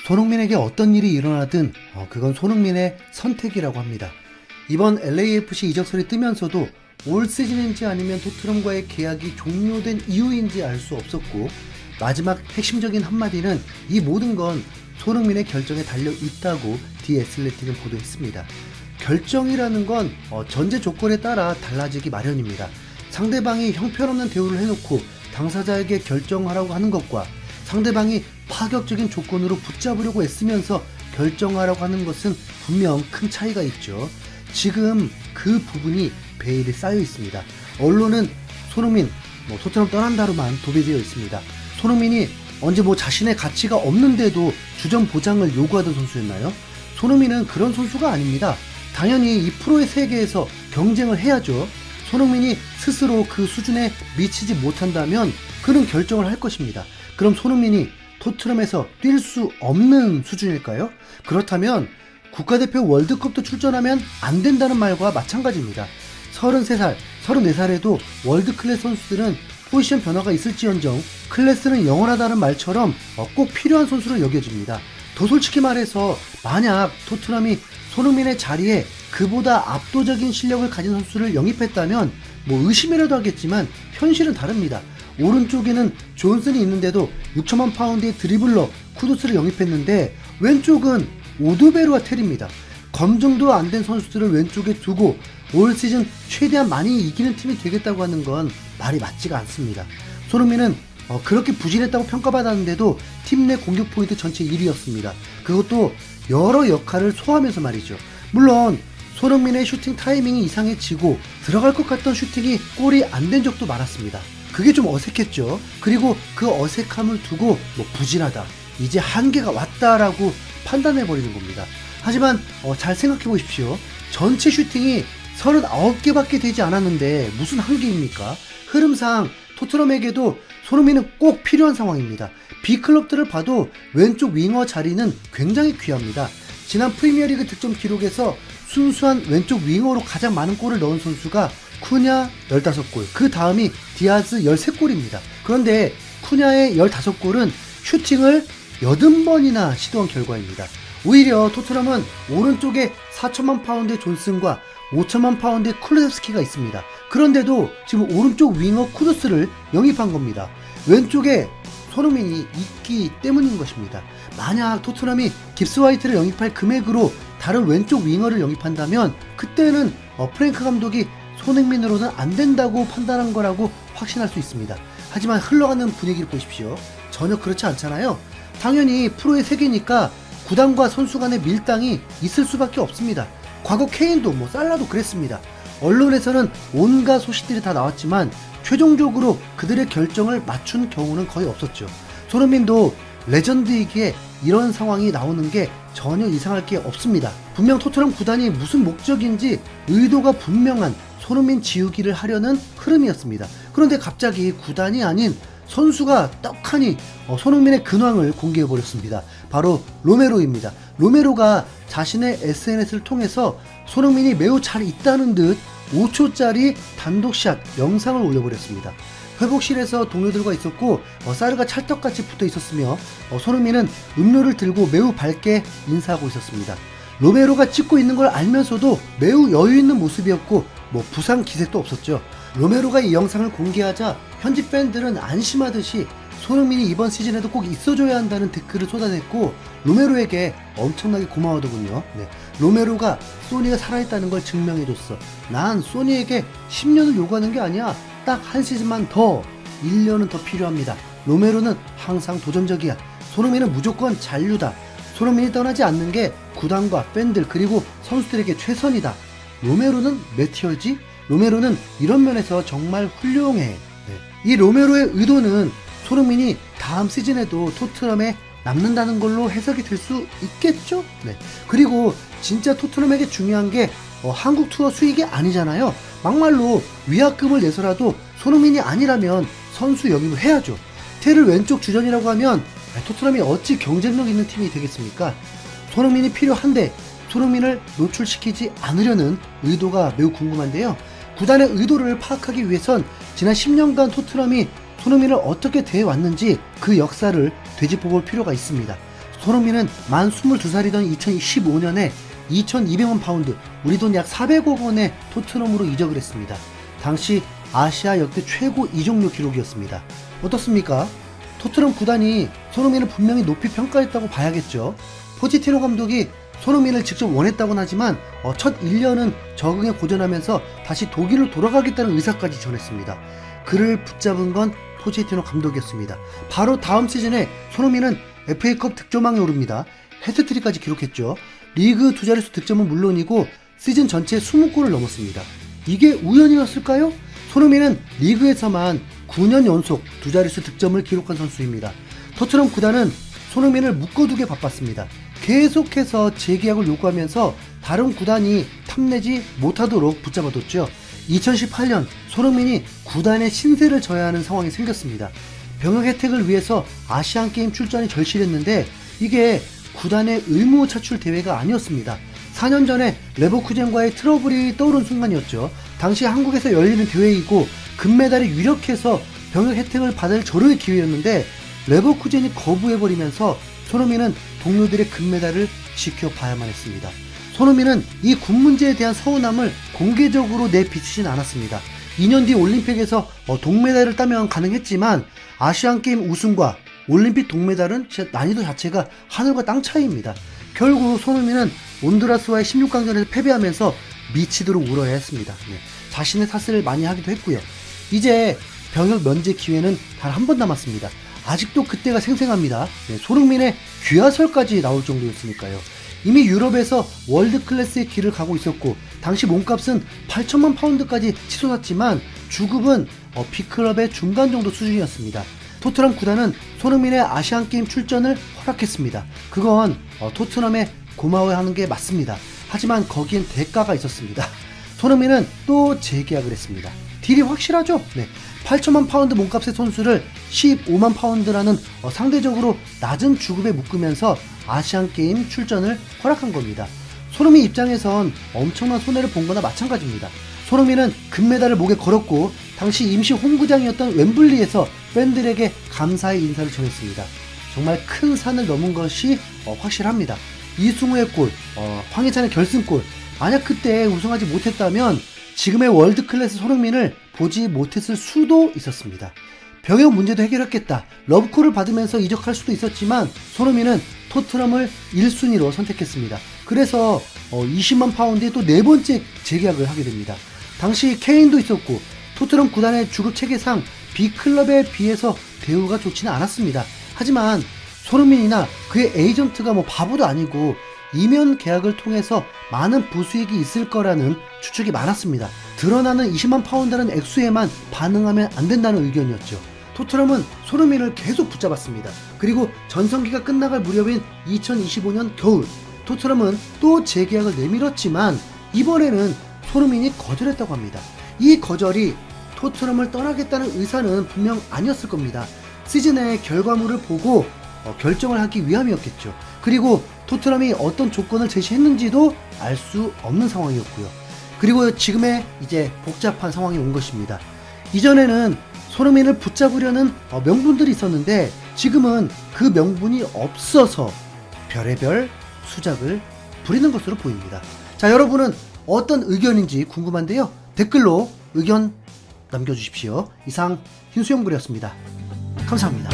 손흥민에게 어떤 일이 일어나든 그건 손흥민의 선택이라고 합니다. 이번 LAFC 이적설이 뜨면서도 올 시즌인지 아니면 토트넘과의 계약이 종료된 이유인지 알 수 없었고, 마지막 핵심적인 한마디는 이 모든 건 손흥민의 결정에 달려 있다고 디 애슬레틱은 보도했습니다. 결정이라는 건 전제 조건에 따라 달라지기 마련입니다. 상대방이 형편없는 대우를 해놓고 당사자에게 결정하라고 하는 것과 상대방이 파격적인 조건으로 붙잡으려고 애쓰면서 결정하라고 하는 것은 분명 큰 차이가 있죠. 지금 그 부분이 베일에 쌓여 있습니다. 언론은 손흥민 토트넘 떠난다로만 도배되어 있습니다. 손흥민이 언제 자신의 가치가 없는데도 주전 보장을 요구하던 선수였나요? 손흥민은 그런 선수가 아닙니다. 당연히 이 프로의 세계에서 경쟁을 해야죠. 손흥민이 스스로 그 수준에 미치지 못한다면 그는 결정을 할 것입니다. 그럼 손흥민이 토트넘에서 뛸 수 없는 수준일까요? 그렇다면 국가대표 월드컵도 출전하면 안 된다는 말과 마찬가지입니다. 33살, 34살에도 월드클래스 선수들은 포지션 변화가 있을지언정 클래스는 영원하다는 말처럼 꼭 필요한 선수로 여겨집니다. 더 솔직히 말해서 만약 토트넘이 손흥민의 자리에 그보다 압도적인 실력을 가진 선수를 영입했다면 의심이라도 하겠지만 현실은 다릅니다. 오른쪽에는 존슨이 있는데도 6천만 파운드의 드리블러 쿠두스를 영입했는데 왼쪽은 오드베르와 텔입니다. 검증도 안 된 선수들을 왼쪽에 두고 올 시즌 최대한 많이 이기는 팀이 되겠다고 하는 건 말이 맞지가 않습니다. 손흥민은 그렇게 부진했다고 평가받았는데도 팀 내 공격 포인트 전체 1위였습니다. 그것도 여러 역할을 소화하면서 말이죠. 물론 손흥민의 슈팅 타이밍이 이상해지고 들어갈 것 같던 슈팅이 골이 안 된 적도 많았습니다. 그게 좀 어색했죠. 그리고 그 어색함을 두고 부진하다, 이제 한계가 왔다라고 판단해버리는 겁니다. 하지만 잘 생각해 보십시오. 전체 슈팅이 39개밖에 되지 않았는데 무슨 한계입니까? 흐름상 토트넘에게도 손흥민은 꼭 필요한 상황입니다. B클럽들을 봐도 왼쪽 윙어 자리는 굉장히 귀합니다. 지난 프리미어리그 득점 기록에서 순수한 왼쪽 윙어로 가장 많은 골을 넣은 선수가 쿠냐 15골, 그 다음이 디아즈 13골입니다. 그런데 쿠냐의 15골은 슈팅을 80번이나 시도한 결과입니다. 오히려 토트넘은 오른쪽에 4천만 파운드의 존슨과 5천만 파운드의 쿨레스키가 있습니다. 그런데도 지금 오른쪽 윙어 쿠두스를 영입한 겁니다. 왼쪽에 손흥민이 있기 때문인 것입니다. 만약 토트넘이 깁스 화이트를 영입할 금액으로 다른 왼쪽 윙어를 영입한다면 그때는 프랭크 감독이 손흥민으로는 안 된다고 판단한 거라고 확신할 수 있습니다. 하지만 흘러가는 분위기를 보십시오. 전혀 그렇지 않잖아요. 당연히 프로의 세계니까 구단과 선수 간의 밀당이 있을 수밖에 없습니다. 과거 케인도 살라도 그랬습니다. 언론에서는 온갖 소식들이 다 나왔지만 최종적으로 그들의 결정을 맞춘 경우는 거의 없었죠. 손흥민도 레전드이기에 이런 상황이 나오는 게 전혀 이상할 게 없습니다. 분명 토트넘 구단이 무슨 목적인지 의도가 분명한 손흥민 지우기를 하려는 흐름이었습니다. 그런데 갑자기 구단이 아닌 선수가 떡하니 손흥민의 근황을 공개해버렸습니다. 바로 로메로입니다. 로메로가 자신의 SNS를 통해서 손흥민이 매우 잘 있다는 듯 5초짜리 단독샷 영상을 올려버렸습니다. 회복실에서 동료들과 있었고 사르가 찰떡같이 붙어 있었으며 손흥민은 음료를 들고 매우 밝게 인사하고 있었습니다. 로메로가 찍고 있는 걸 알면서도 매우 여유 있는 모습이었고 부상 기색도 없었죠. 로메로가 이 영상을 공개하자 현지 팬들은 안심하듯이 손흥민이 이번 시즌에도 꼭 있어줘야 한다는 댓글을 쏟아냈고 로메로에게 엄청나게 고마워하더군요. 로메로가 소니가 살아있다는 걸 증명해줬어. 난 소니에게 10년을 요구하는 게 아니야. 딱 한 시즌만 더, 1년은 더 필요합니다. 로메로는 항상 도전적이야. 손흥민은 무조건 잔류다. 손흥민이 떠나지 않는 게 구단과 팬들 그리고 선수들에게 최선이다. 로메로는 매티어지? 로메로는 이런 면에서 정말 훌륭해. 이 로메로의 의도는 손흥민이 다음 시즌에도 토트넘에 남는다는 걸로 해석이 될 수 있겠죠? 그리고 진짜 토트넘에게 중요한 게 한국 투어 수익이 아니잖아요. 막말로 위약금을 내서라도 손흥민이 아니라면 선수 영입을 해야죠. 텔을 왼쪽 주전이라고 하면 토트넘이 어찌 경쟁력 있는 팀이 되겠습니까? 손흥민이 필요한데 손흥민을 노출시키지 않으려는 의도가 매우 궁금한데요. 구단의 의도를 파악하기 위해선 지난 10년간 토트넘이 손흥민을 어떻게 대해왔는지 그 역사를 되짚어볼 필요가 있습니다. 손흥민은 만 22살이던 2015년에 2200만 파운드, 우리 돈 약 400억 원에 토트넘으로 이적을 했습니다. 당시 아시아 역대 최고 이적료 기록이었습니다. 어떻습니까? 토트넘 구단이 손흥민을 분명히 높이 평가했다고 봐야겠죠. 포체티노 감독이 손흥민을 직접 원했다고는 하지만 첫 1년은 적응에 고전하면서 다시 독일로 돌아가겠다는 의사까지 전했습니다. 그를 붙잡은 건 포체티노 감독이었습니다. 바로 다음 시즌에 손흥민은 FA컵 득점왕에 오릅니다. 해트트릭까지 기록했죠. 리그 두 자릿수 득점은 물론이고 시즌 전체 20골을 넘었습니다. 이게 우연이었을까요? 손흥민은 리그에서만 9년 연속 두 자릿수 득점을 기록한 선수입니다. 토트넘 구단은 손흥민을 묶어두게 바빴습니다. 계속해서 재계약을 요구하면서 다른 구단이 탐내지 못하도록 붙잡아뒀죠. 2018년 손흥민이 구단의 신세를 져야 하는 상황이 생겼습니다. 병역 혜택을 위해서 아시안게임 출전이 절실했는데 이게 구단의 의무 차출 대회가 아니었습니다. 4년 전에 레버쿠젠과의 트러블이 떠오른 순간이었죠. 당시 한국에서 열리는 대회이고 금메달이 유력해서 병역 혜택을 받을 절호의 기회였는데 레버쿠젠이 거부해버리면서 손흥민은 동료들의 금메달을 지켜봐야만 했습니다. 손흥민은 이 군 문제에 대한 서운함을 공개적으로 내비치진 않았습니다. 2년 뒤 올림픽에서 동메달을 따면 가능했지만 아시안게임 우승과 올림픽 동메달은 난이도 자체가 하늘과 땅 차이입니다. 결국 손흥민은 온두라스와의 16강전에서 패배하면서 미치도록 울어야 했습니다. 자신의 탓을 많이 하기도 했고요. 이제 병역 면제 기회는 단 한 번 남았습니다. 아직도 그때가 생생합니다. 손흥민의 귀화설까지 나올 정도였으니까요. 이미 유럽에서 월드클래스의 길을 가고 있었고 당시 몸값은 8천만 파운드까지 치솟았지만 주급은 B클럽의 중간 정도 수준이었습니다. 토트넘 구단은 손흥민의 아시안게임 출전을 허락했습니다. 그건 토트넘에 고마워하는 게 맞습니다. 하지만 거기엔 대가가 있었습니다. 손흥민은 또 재계약을 했습니다. 딜이 확실하죠? 8천만 파운드 몸값의 선수를 15만 파운드라는 상대적으로 낮은 주급에 묶으면서 아시안게임 출전을 허락한 겁니다. 손흥민 입장에선 엄청난 손해를 본 거나 마찬가지입니다. 손흥민은 금메달을 목에 걸었고 당시 임시 홈구장이었던 웸블리에서 팬들에게 감사의 인사를 전했습니다. 정말 큰 산을 넘은 것이 확실합니다. 이승우의 골, 황희찬의 결승골, 만약 그때 우승하지 못했다면 지금의 월드클래스 손흥민을 보지 못했을 수도 있었습니다. 병역 문제도 해결했겠다. 러브콜을 받으면서 이적할 수도 있었지만 손흥민은 토트넘을 1순위로 선택했습니다. 그래서 20만 파운드에 또 네 번째 재계약을 하게 됩니다. 당시 케인도 있었고 토트넘 구단의 주급 체계상 B클럽에 비해서 대우가 좋지는 않았습니다. 하지만 손흥민이나 그의 에이전트가 바보도 아니고 이면 계약을 통해서 많은 부수익이 있을 거라는 추측이 많았습니다. 드러나는 20만 파운드라는 액수에만 반응하면 안 된다는 의견이었죠. 토트넘은 손흥민을 계속 붙잡았습니다. 그리고 전성기가 끝나갈 무렵인 2025년 겨울 토트넘은 또 재계약을 내밀었지만 이번에는 손흥민이 거절했다고 합니다. 이 거절이 토트넘을 떠나겠다는 의사는 분명 아니었을 겁니다. 시즌의 결과물을 보고 결정을 하기 위함이었겠죠. 그리고 토트넘이 어떤 조건을 제시했는지도 알 수 없는 상황이었고요. 그리고 지금의 이제 복잡한 상황이 온 것입니다. 이전에는 손흥민을 붙잡으려는 명분들이 있었는데 지금은 그 명분이 없어서 별의별 수작을 부리는 것으로 보입니다. 자, 여러분은 어떤 의견인지 궁금한데요. 댓글로 의견 남겨주십시오. 이상 흰수영불이었습니다. 감사합니다.